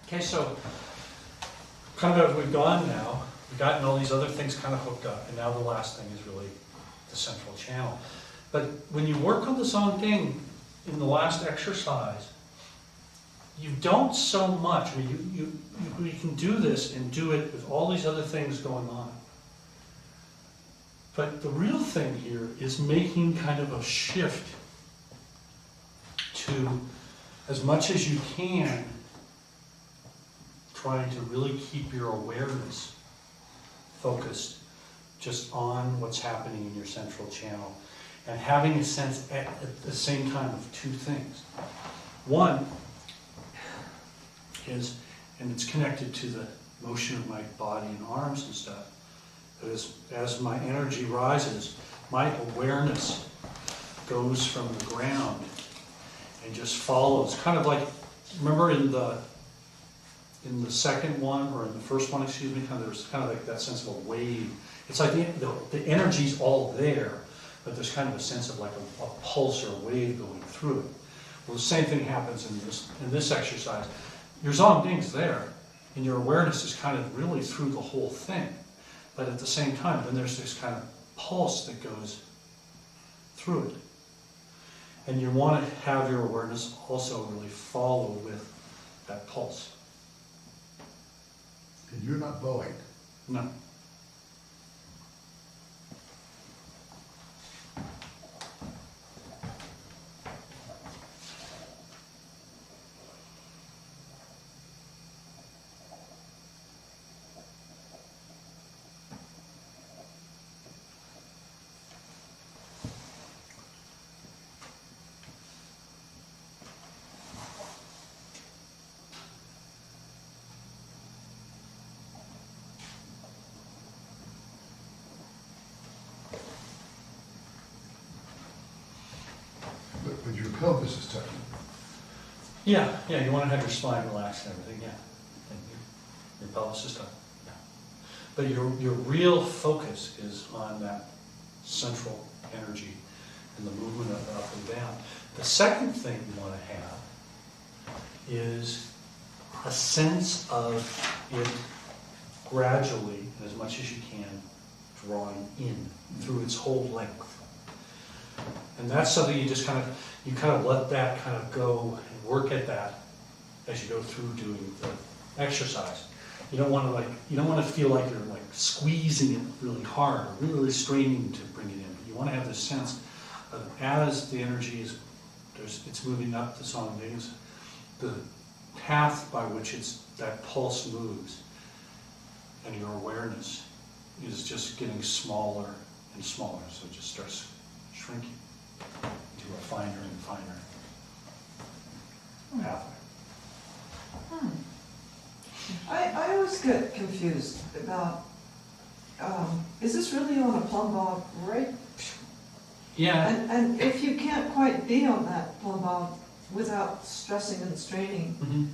Okay, so kind of as we've gone now, we've gotten all these other things kind of hooked up, and now the last thing is really the central channel. But when you work on the Zongding in the last exercise, you don't so much, I mean, you can do this and do it with all these other things going on. But the real thing here is making kind of a shift to, as much as you can, trying to really keep your awareness focused just on what's happening in your central channel, and having a sense at the same time of two things. One is, and it's connected to the motion of my body and arms and stuff, as my energy rises, my awareness goes from the ground and just follows, kind of like, remember in the second one, or in the first one, excuse me, there's kind of like that sense of a wave. It's like the energy's all there, but there's kind of a sense of like a pulse or a wave going through it. Well, the same thing happens in this exercise. Your Zongding's there, and your awareness is kind of really through the whole thing. But at the same time, then there's this kind of pulse that goes through it. And you want to have your awareness also really follow with that pulse. And you're not bowing. No. But your pelvis is tight. Yeah, you want to have your spine relaxed and everything, yeah. And your pelvis is tight, yeah. But your real focus is on that central energy and the movement of up and down. The second thing you want to have is a sense of it gradually, as much as you can, drawing in through its whole length. And that's something you just kind of let that kind of go and work at that as you go through doing the exercise. You don't want to feel like you're like squeezing it really hard or really straining to bring it in. But you want to have this sense of, as the energy it's moving up the Zongdings, the path by which that pulse moves, and your awareness is just getting smaller and smaller, so it just starts shrinking to a finer and finer pathway. I always get confused about, is this really on a plumb bob, right? Yeah. And if you can't quite be on that plumb bob without stressing and straining, Mm-hmm.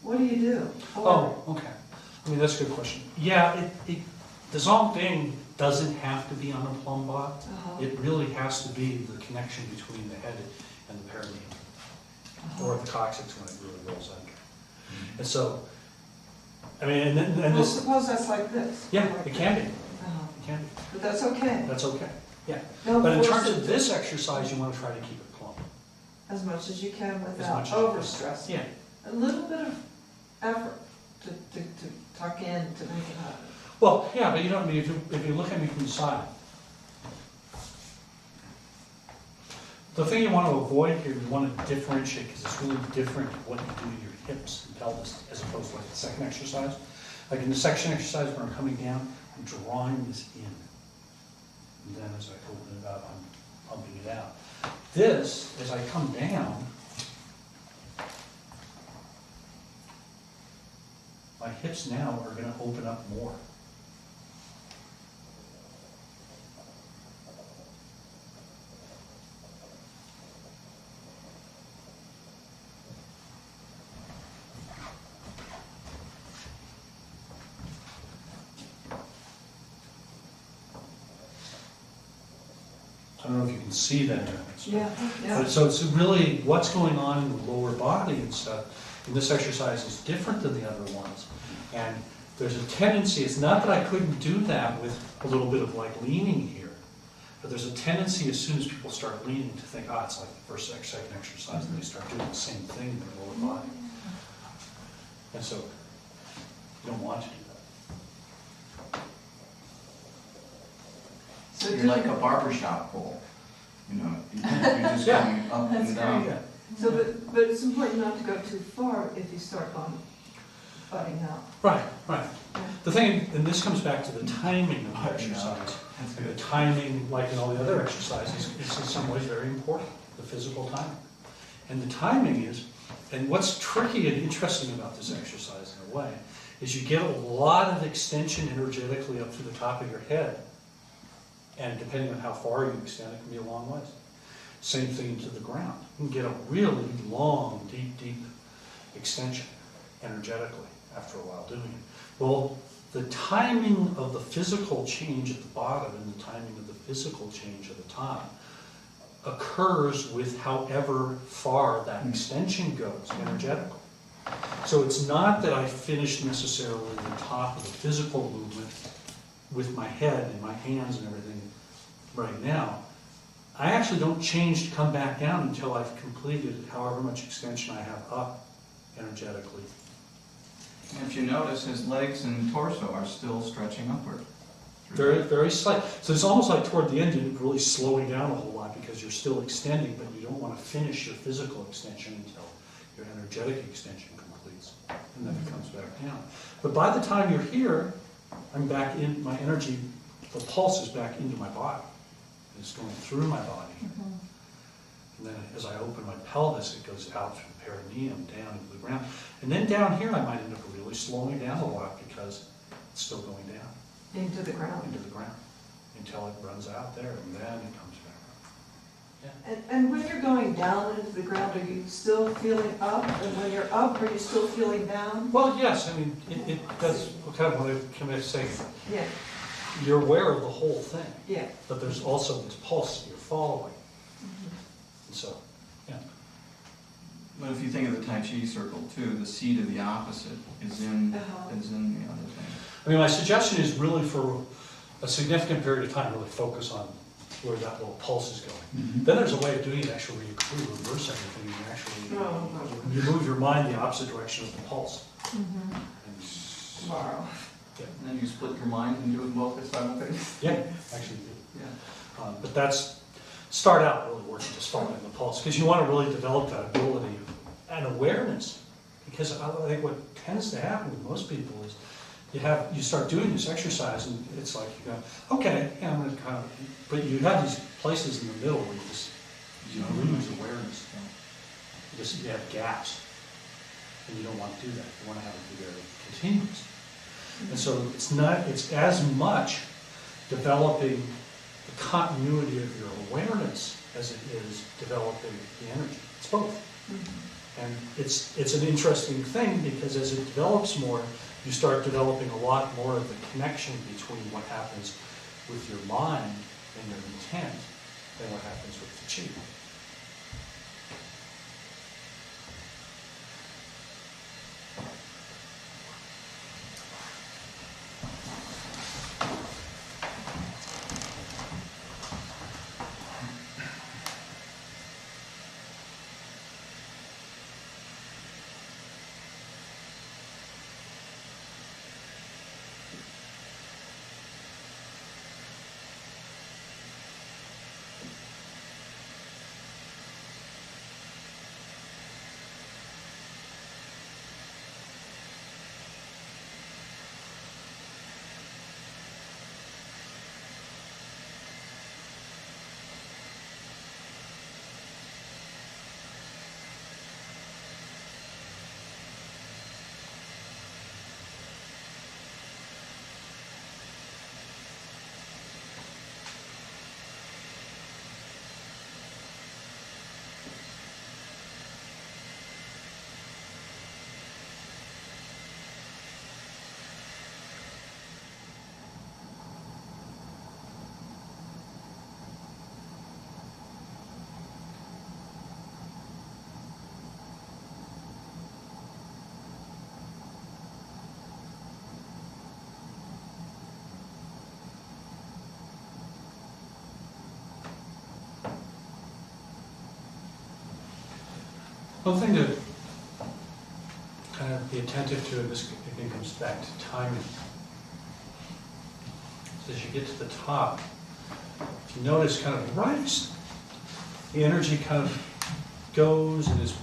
what do you do? Oh, okay. I mean, that's a good question. Yeah, the Zongding doesn't have to be on a plumb bob. It really has to be the connection between the head and the perineum, or the coccyx when it really rolls under. And so, I mean, and Well, this, suppose that's like this. yeah, like it can be. this. It can be. But that's okay. That's okay. Yeah. Don't But in force terms it of to- this exercise, you want to try to keep it plumb. As much as you can As without much as you can. overstressing. Yeah. A little bit of effort to tuck in to make it happen. Well, yeah, but you know what I mean, if you look at me from the side, the thing you want to avoid here, you want to differentiate, because it's really different what you do to your hips and pelvis as opposed to like the second exercise. Like in the section exercise, when I'm coming down, I'm drawing this in. And then as I open it up, I'm pumping it out. This, as I come down, my hips now are going to open up more. I don't know if you can see that. Yeah, yeah. But so it's really what's going on in the lower body and stuff And this exercise is different than the other ones. And there's a tendency, it's not that I couldn't do that with a little bit of like leaning here, but there's a tendency as soon as people start leaning to think, it's like the first, second exercise, and they start doing the same thing in their lower body. And so, you don't want to do that. So You're like a barbershop pole, you know, you're just Yeah. going up That's and down. Yeah. So, but it's important not to go too far if you start butting out. Right, right. The thing, and this comes back to the timing of the exercise. That's The good. timing, like in all the other exercises, is in some ways very important, the physical timing. And the timing is, and what's tricky and interesting about this exercise in a way, is you get a lot of extension energetically up to the top of your head. And depending on how far you extend, it can be a long ways. Same thing to the ground. You can get a really long, deep, deep extension energetically after a while doing it. Well, the timing of the physical change at the bottom and the timing of the physical change at the top occurs with however far that extension goes energetically. So it's not that I finish necessarily the top of the physical movement with my head and my hands and everything right now. I actually don't change to come back down until I've completed however much extension I have up energetically. And if you notice, his legs and torso are still stretching upward. Very, very slight. So it's almost like toward the end you're really slowing down a whole lot because you're still extending, but you don't want to finish your physical extension until your energetic extension completes. And then it comes back down. But by the time you're here, I'm back in, my energy, the pulse is back into my body. It's going through my body. And then as I open my pelvis, it goes out through the perineum, down into the ground. And then down here, I might end up really slowing down a lot because it's still going down Into the ground. into the ground until it runs out there, and then it comes back up. And when you're going down into the ground, are you still feeling up? And when you're up, are you still feeling down? Well, yes, I mean, that's kind of what I come to say. Yeah, You're aware of the whole thing, yeah. but there's also this pulse that you're following. And so, yeah. But if you think of the Tai Chi circle too, the seat of the opposite is in the other thing. I mean, my suggestion is really for a significant period of time, really focus on where that little pulse is going. Then there's a way of doing it actually where you could reverse everything. You actually you move your mind the opposite direction of the pulse. And, Tomorrow. yeah, And then you split your mind and do it both simultaneously. yeah, actually do. Yeah. But that's, start out really working just following the pulse, because you want to really develop that ability and awareness. Because I think what tends to happen with most people is you start doing this exercise and it's like you go, okay, yeah, I'm going to kind of, but you have these places in the middle where you just lose awareness. You have gaps, and you don't want to do that. You want to have it be very continuous. And so it's as much developing the continuity of your awareness as it is developing the energy. It's both. And it's an interesting thing because as it develops more, you start developing a lot more of the connection between what happens with your mind and your intent than what happens with the chi. One thing to kind of be attentive to, and this again comes back to timing. So as you get to the top, if you notice kind of right, the energy kind of goes and is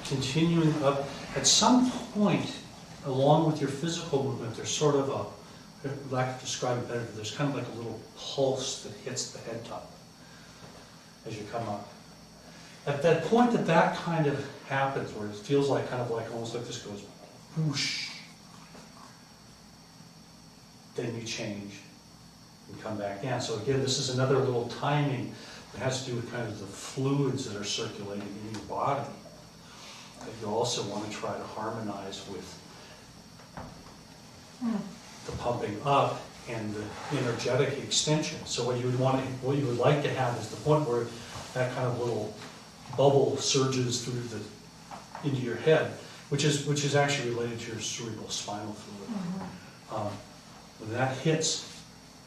continuing up. At some point, along with your physical movement, there's sort of a, I'd like to describe it better, there's kind of like a little pulse that hits the head top as you come up. At that point that kind of happens, where it feels like kind of like almost like this goes whoosh, then you change and come back down. So again, this is another little timing that has to do with kind of the fluids that are circulating in your body that you also want to try to harmonize with the pumping up and the energetic extension. So what you would like to have is the point where that kind of little bubble surges through into your head, which is actually related to your cerebral spinal fluid. When that hits,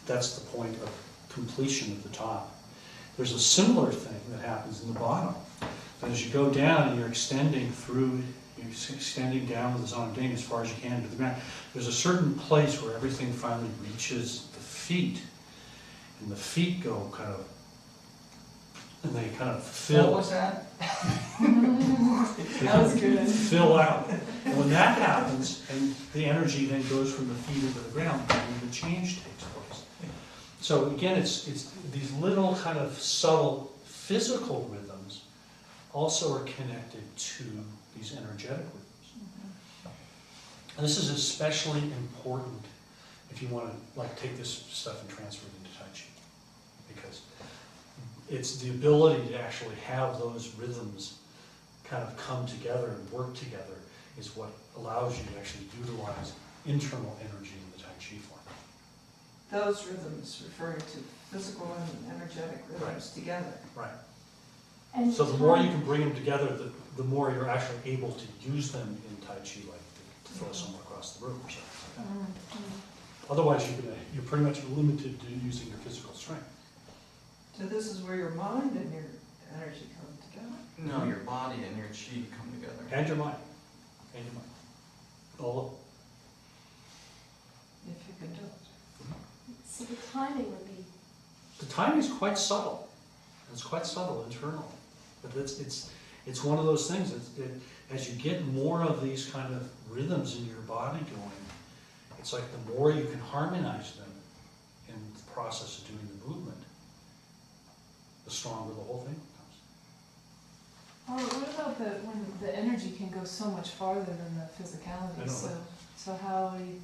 that's the point of completion at the top. There's a similar thing that happens in the bottom. And as you go down and you're extending down with the zone of Ding as far as you can to the ground, there's a certain place where everything finally reaches the feet, and the feet go kind of, and they kind of fill. What was that? That was good. Fill out. And when that happens, and the energy then goes from the feet into the ground, and the change takes place. So again, it's these little kind of subtle physical rhythms also are connected to these energetic rhythms. And this is especially important if you want to like take this stuff and transfer it into Tai Chi, because it's the ability to actually have those rhythms kind of come together and work together is what allows you to actually utilize internal energy in the Tai Chi form. Those rhythms referring to physical and energetic rhythms together. Right. And So the more you can bring them together, the more you're actually able to use them in Tai Chi, like to throw someone across the room or something like that. Otherwise, you're pretty much limited to using your physical strength. So this is where your mind and your energy come together? No, your body and your chi come together. And your mind. And your mind. All of If you can do it. so the timing would be, the timing is quite subtle. It's quite subtle internally. But it's one of those things. As you get more of these kind of rhythms in your body going, it's like the more you can harmonize them in the process of doing the movement, the stronger the whole thing becomes. Well, what about when the energy can go so much farther than the physicality? I know. So how do you?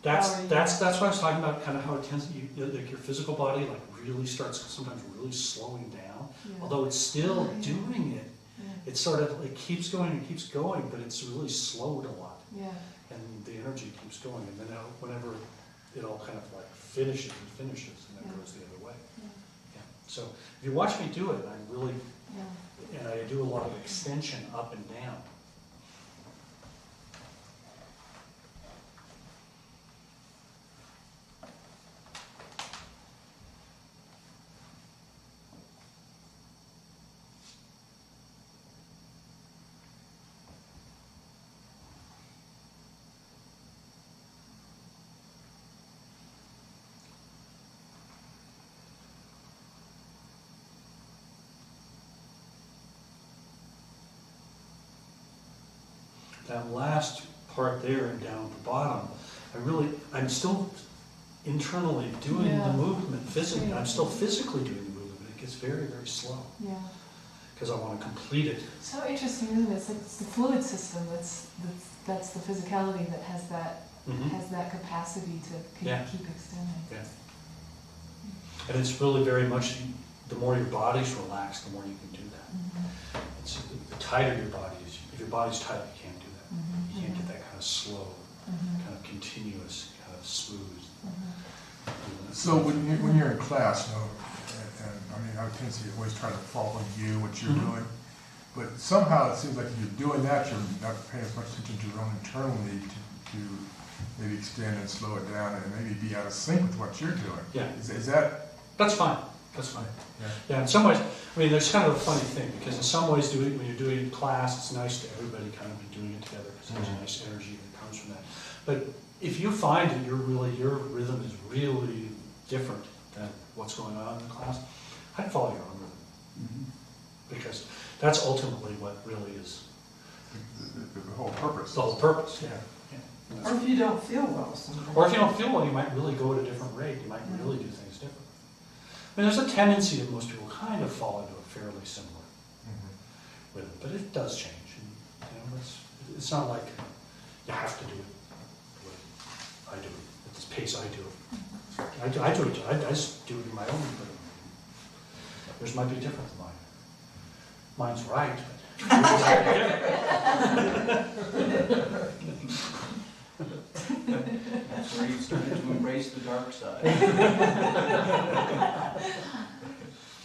That's How are you- what I was talking about, kind of how it tends, like your physical body like really starts sometimes really slowing down. Yeah. Although it's still Yeah. doing it, Yeah. it sort of like keeps going and keeps going, but it's really slowed a lot. Yeah. And the energy keeps going, and then whenever it all kind of like finishes, and then Yeah. goes the other way. Yeah. Yeah. So if you watch me do it, I really, Yeah. and I do a lot of extension up and down. That last part there and down at the bottom, I'm still internally doing Yeah. the movement physically. Yeah. I'm still physically doing the movement, but it gets very, very slow Yeah. because I want to complete it. So interesting, isn't it? It's like it's the fluid system that's the physicality that has that capacity to Yeah. keep extending. Yeah. And it's really very much, the more your body's relaxed, the more you can do that. It's, the tighter your body is, if your body's tight, you can't do that. You can't get that kind of slow, kind of continuous, kind of smooth. So when you're in class, and I mean, I tend to always try to follow you, what you're doing, but somehow it seems like if you're doing that, you're not paying as much attention to your own internal need to maybe extend and slow it down and maybe be out of sync with what you're doing. Yeah. Is that? That's fine. That's fine. Yeah. Yeah, in some ways, I mean, there's kind of a funny thing, because in some ways, when you're doing class, it's nice to everybody kind of be doing it together, because there's a nice energy that comes from that. But if you find that your rhythm is really different than what's going on in the class, I'd follow your own rhythm. Because that's ultimately what really is The whole purpose. the whole purpose, yeah. Or if you don't feel well sometimes. Or if you don't feel well, you might really go at a different rate, you might really do things differently. I mean, there's a tendency that most people kind of fall into a fairly similar rhythm, but it does change. And, it's not like you have to do it the way I do it, at this pace I do it. I do it, I just do it in my own rhythm. Yours might be different than mine. Mine's right, but yours might be different. That's where you started to embrace the dark side.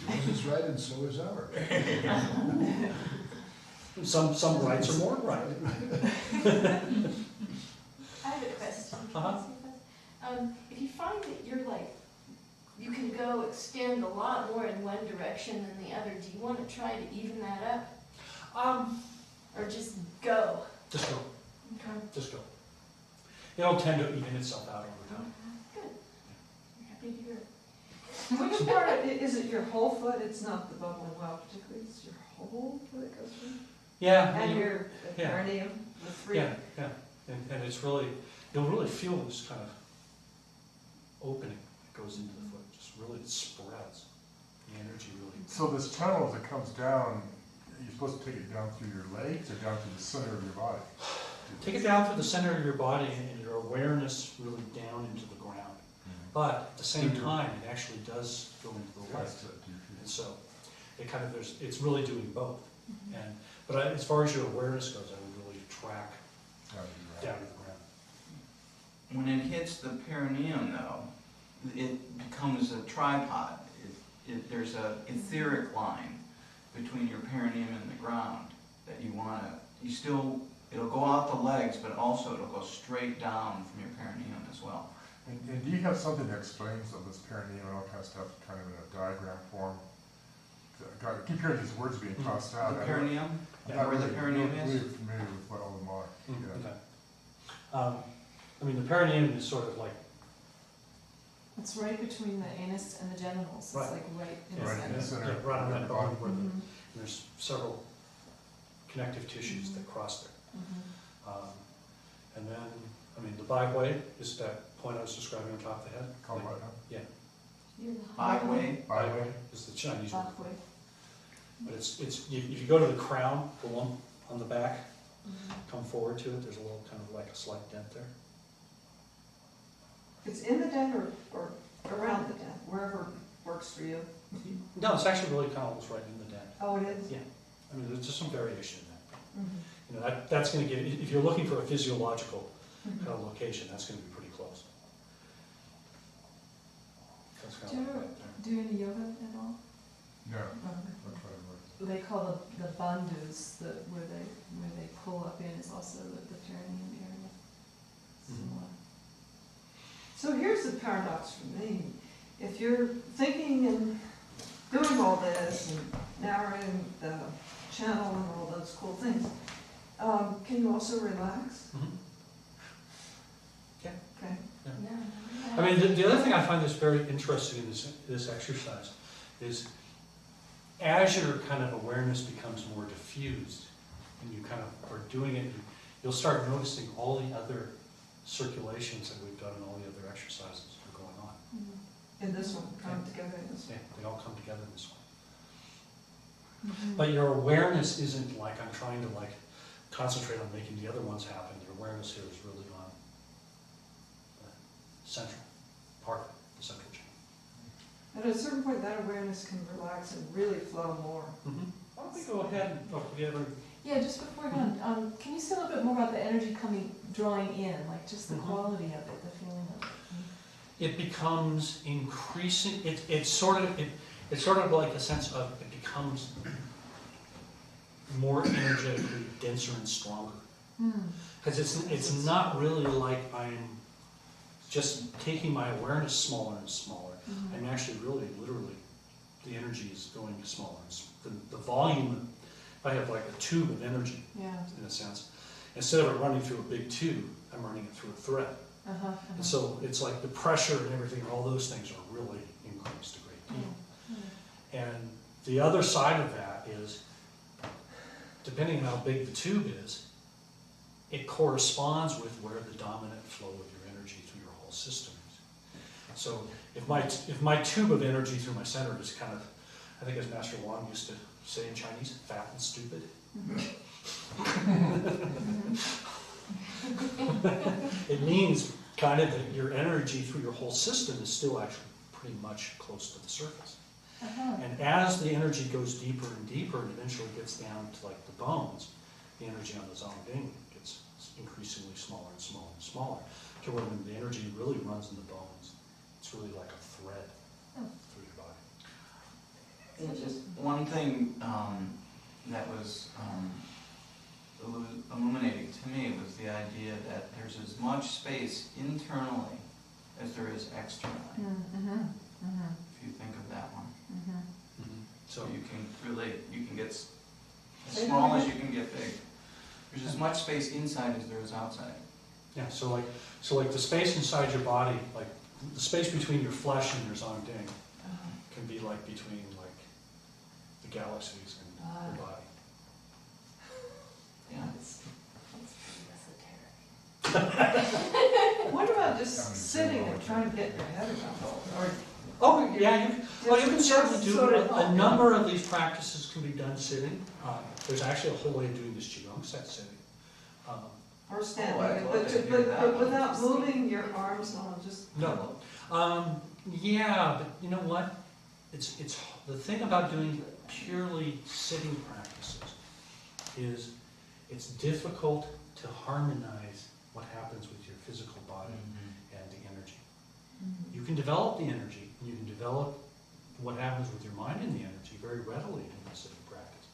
Yours is right and so is ours. Some rights are more right. I have a question. Can I Uh-huh. ask you a question? If you find that you're like, you can go extend a lot more in one direction than the other, do you want to try to even that up? Or just go? Just go, Okay. just go. It'll tend to even itself out over time. Good. I'm happy to hear it. Which part, is it your whole foot? It's not the bubbling well particularly, it's your whole foot that goes through? Yeah. And your Yeah. perineum, the three? Yeah, yeah, and it's really, you'll really feel this kind of opening that goes into the foot, just really it sprouts. The energy really. So this channel, as it comes down, you're supposed to take it down through your legs or down through the center of your body? Take it down through the center of your body and your awareness really down into the ground. But at the same time, it actually does go into the legs. And so it kind of, it's really doing both. And but as far as your awareness goes, I would really track down to the ground. When it hits the perineum, though, it becomes a tripod. There's an etheric line between your perineum and the ground that it'll go out the legs, but also it'll go straight down from your perineum as well. And do you have something that explains all this perineum and all kind of stuff, kind of in a diagram form? I keep hearing these words being tossed out. The perineum, I'm not where the really perineum really is? familiar with what all of them are. Yeah. Okay. I mean, the perineum is sort of like, It's right between the anus and the genitals. It's Right. like right in the Right in center. the center. yeah, right on that bone where Mhm. there's several connective tissues that cross there. Mhm. And then, I mean, the byway is that point I was describing on top of the head. Called what now? Yeah, You're the Byway. Byway? is the Chinese word. Backway. But if you go to the crown, the lump on the back, Mhm. come forward to it, there's a little kind of like a slight dent there. It's in the den or around the den, wherever works for you? No, it's actually really kind of almost right in the dent. Oh, it is? Yeah. I mean, there's just some variation in that. Mhm. You know, that's going to give, if you're looking for a physiological kind Mhm. of location, that's going to be pretty close. That's Do kind you of ever right there. do any yoga at all? No, Um, I'll try to work. They call the bandhus, where they pull up in, is also the perineum area. Similar. So here's the paradox for me. If you're thinking and doing all this and narrowing the channel and all those cool things, can you also relax? Mhm. Yeah. Okay. No. I mean, the other thing I find that's very interesting in this exercise is as your kind of awareness becomes more diffused and you kind of are doing it, you'll start noticing all the other circulations that we've done and all the other exercises that are going on. Mhm. In this one, come together in this Yeah, one. they all come together in this way. Mhm. But your awareness isn't like I'm trying to like concentrate on making the other ones happen. Your awareness here is really on the central part of it, the central channel. And at a certain point, that awareness can relax and really flow more. Why don't we go ahead and, Yeah, just before we're done, can you say a little bit more about the energy drawing in, like just the Mhm. quality of it, the feeling of it? it becomes increasing, it's sort of like a sense of, it becomes more energetically denser and stronger. Because it's not really like I'm just taking my awareness smaller and smaller. Mhm. I'm actually really literally the energy is going smaller. The volume, if I have like a tube of energy, Yeah. in a sense, instead of it running through a big tube, I'm running it through a thread. And so it's like the pressure and everything, all those things are really increased a great deal. And the other side of that is, depending on how big the tube is, it corresponds with where the dominant flow of your energy through your whole system is. So if my tube of energy through my center is kind of, I think as Master Wang used to say in Chinese, fat and stupid. It means kind of that your energy through your whole system is still actually pretty much close to the surface. And as the energy goes deeper and deeper and eventually gets down to like the bones, the energy on the Zongding gets increasingly smaller and smaller and smaller, to where when the energy really runs in the bones, it's really like a thread through your body. Just one thing that was illuminating to me was the idea that there's as much space internally as there is externally. If you think of that one. So you can get as small as you can get big. There's as much space inside as there is outside. Yeah, so like the space inside your body, like the space between your flesh and your Zongding can be like between like the galaxies and your body. Yeah. What about just sitting and trying to get your head around all that? Oh, yeah, you can certainly do Sort of a number of these practices can be done sitting. There's actually a whole way of doing this Qigong set sitting. Or standing, I'd love but, to hear that one. without moving your arms on, just. No. Yeah, but you know what? It's the thing about doing purely sitting practices is it's difficult to harmonize what happens with your physical body and the energy. You can develop the energy, and you can develop what happens with your mind and the energy very readily in a sitting practice.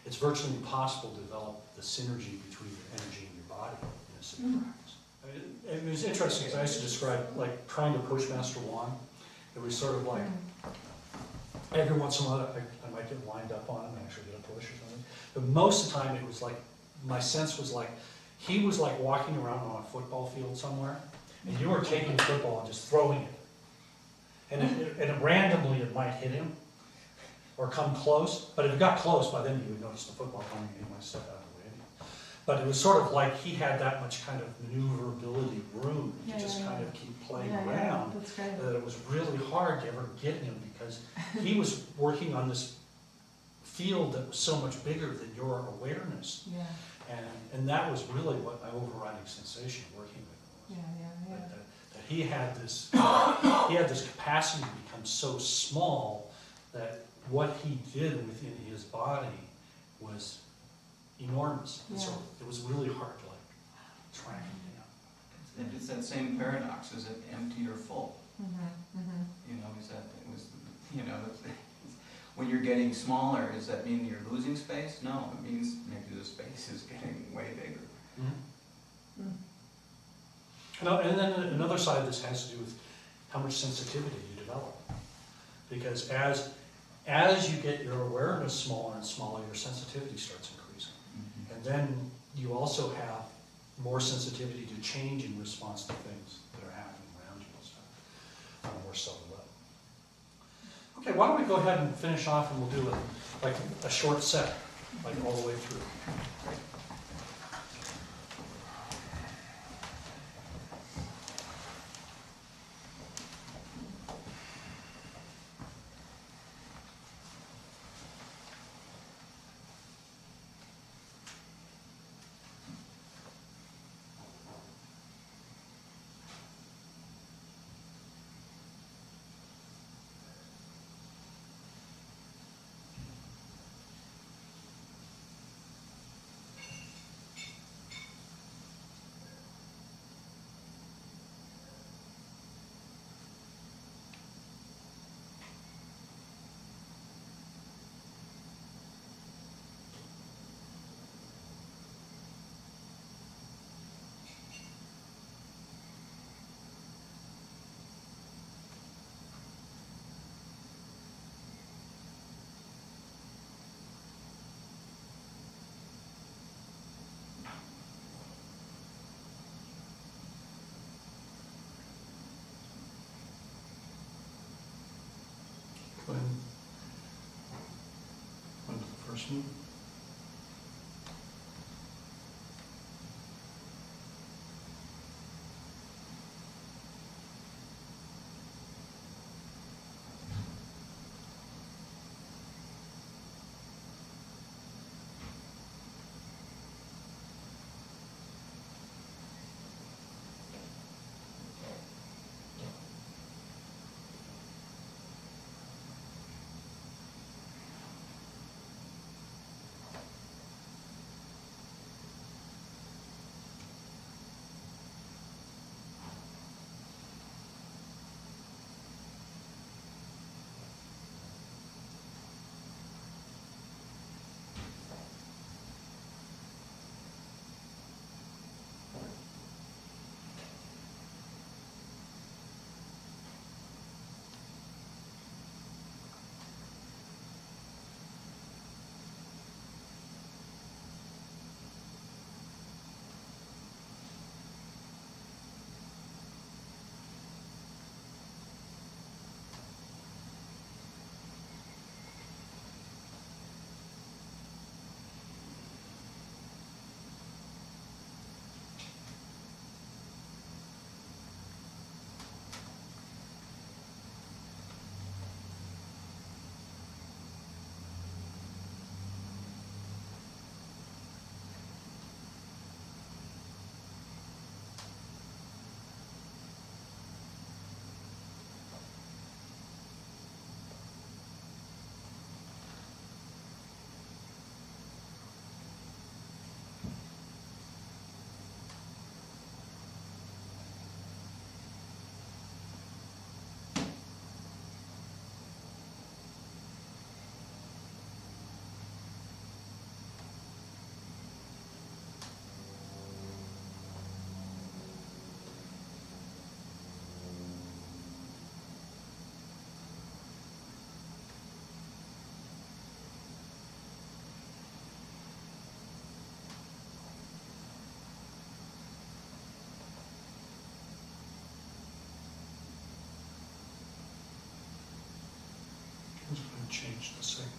It's virtually impossible to develop the synergy between your energy and your body in a sitting practice. I mean, it was interesting, because I used to describe like trying to push Master Wang. It was sort of like every once in a while I might get lined up on him and actually get a push or something. But most of the time it was like, my sense was like, he was like walking around on a football field somewhere, and you were taking the football and just throwing it. And randomly it might hit him, or come close, but if it got close, by then you would notice the football coming and he might step out of the way anyway. But it was sort of like he had that much kind of maneuverability room to just kind of keep playing around, That's great. that it was really hard to ever get him, because he was working on this field that was so much bigger than your awareness. Yeah, And that was really what my overriding sensation working with him was. That he had this capacity to become so small that what he did within his body was enormous. And so it was really hard to like track him down. It's that same paradox, is it empty or full? You know, when you're getting smaller, does that mean you're losing space? No, it means maybe the space is getting way bigger. And then another side of this has to do with how much sensitivity you develop. Because as you get your awareness smaller and smaller, your sensitivity starts increasing. And then you also have more sensitivity to change in response to things that are happening around you and stuff on a more subtle level. Okay, why don't we go ahead and finish off, and we'll do a short set, like all the way through. question? I'm just going to change the second.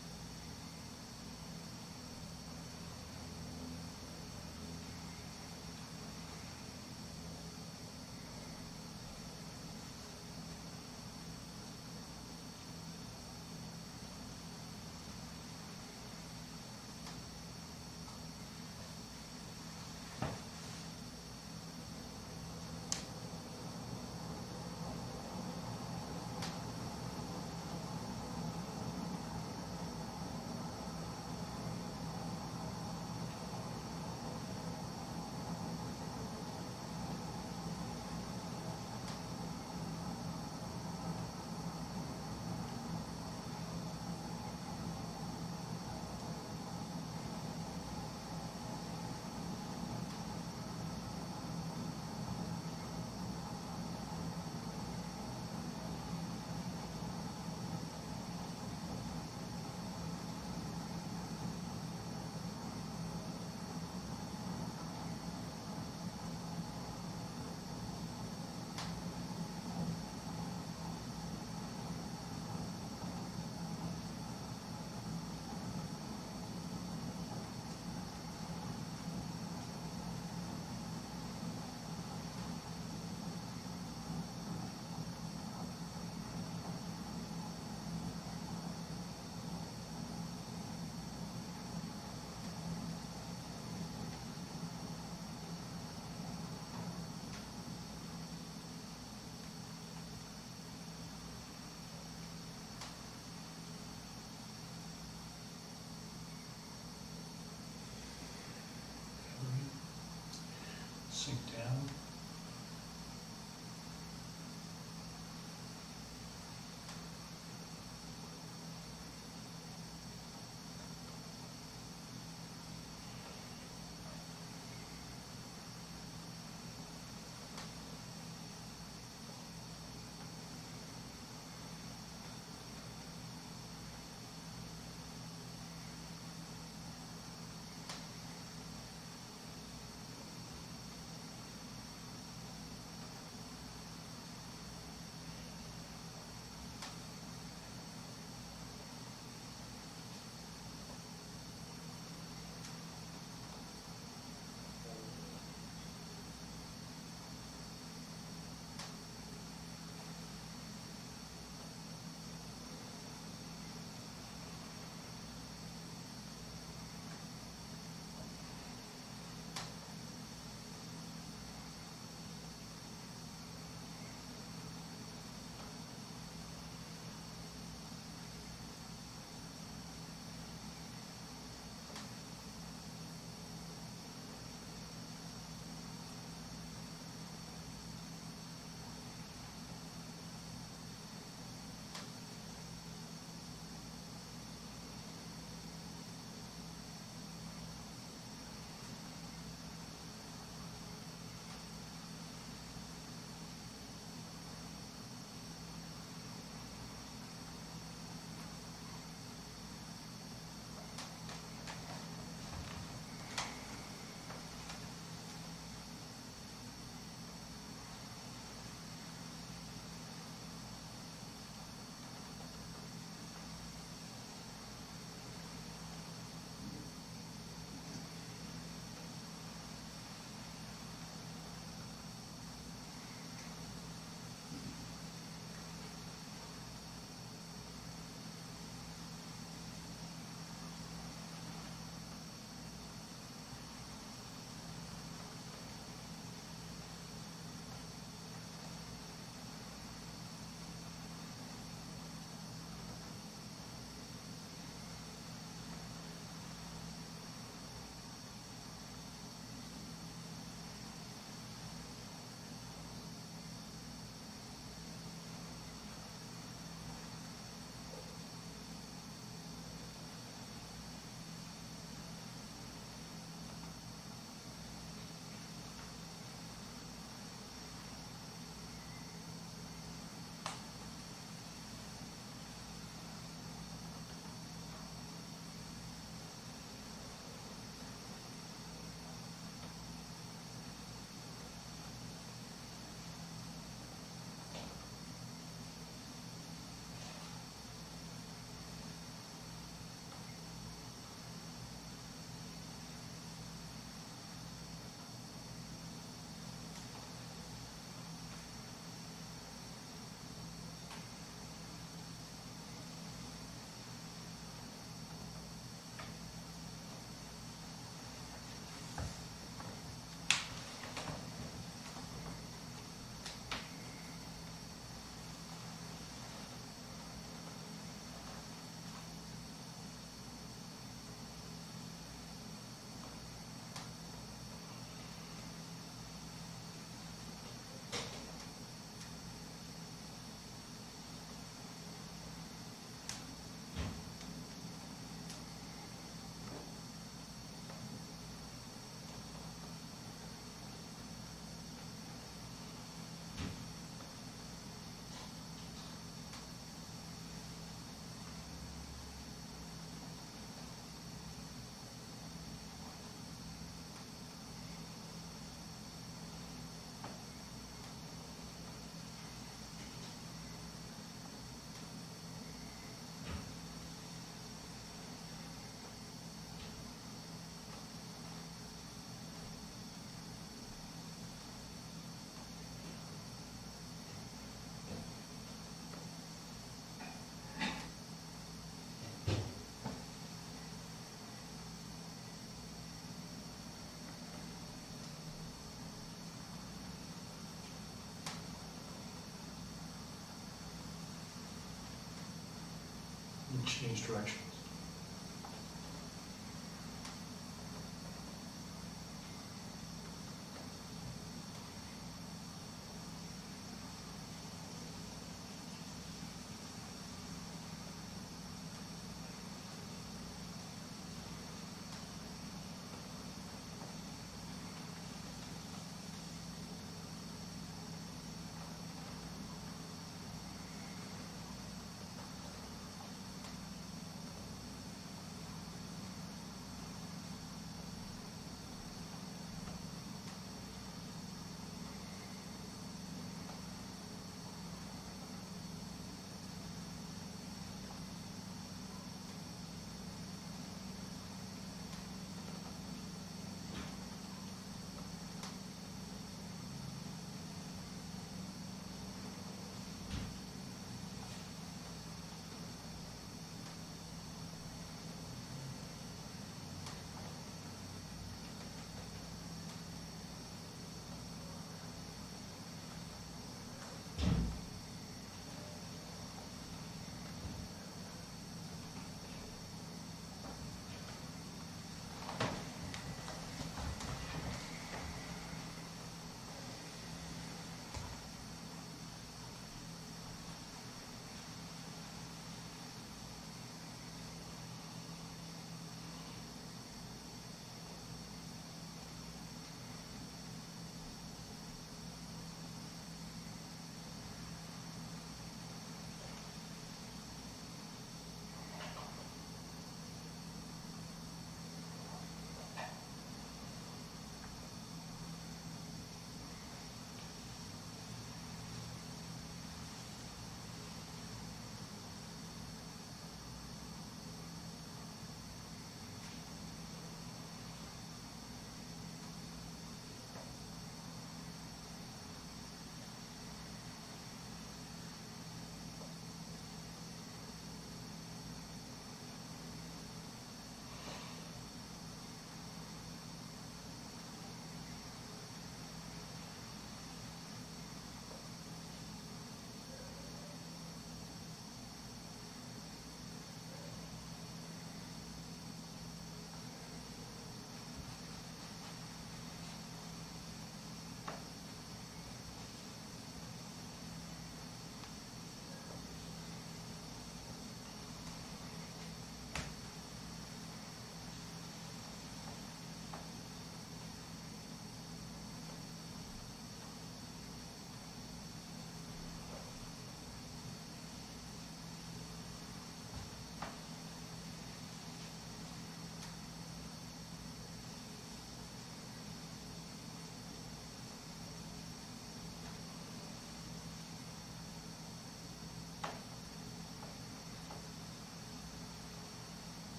and change directions.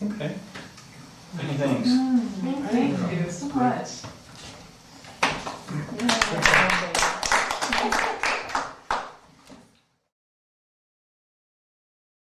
Okay. Many thanks. Thank you so much.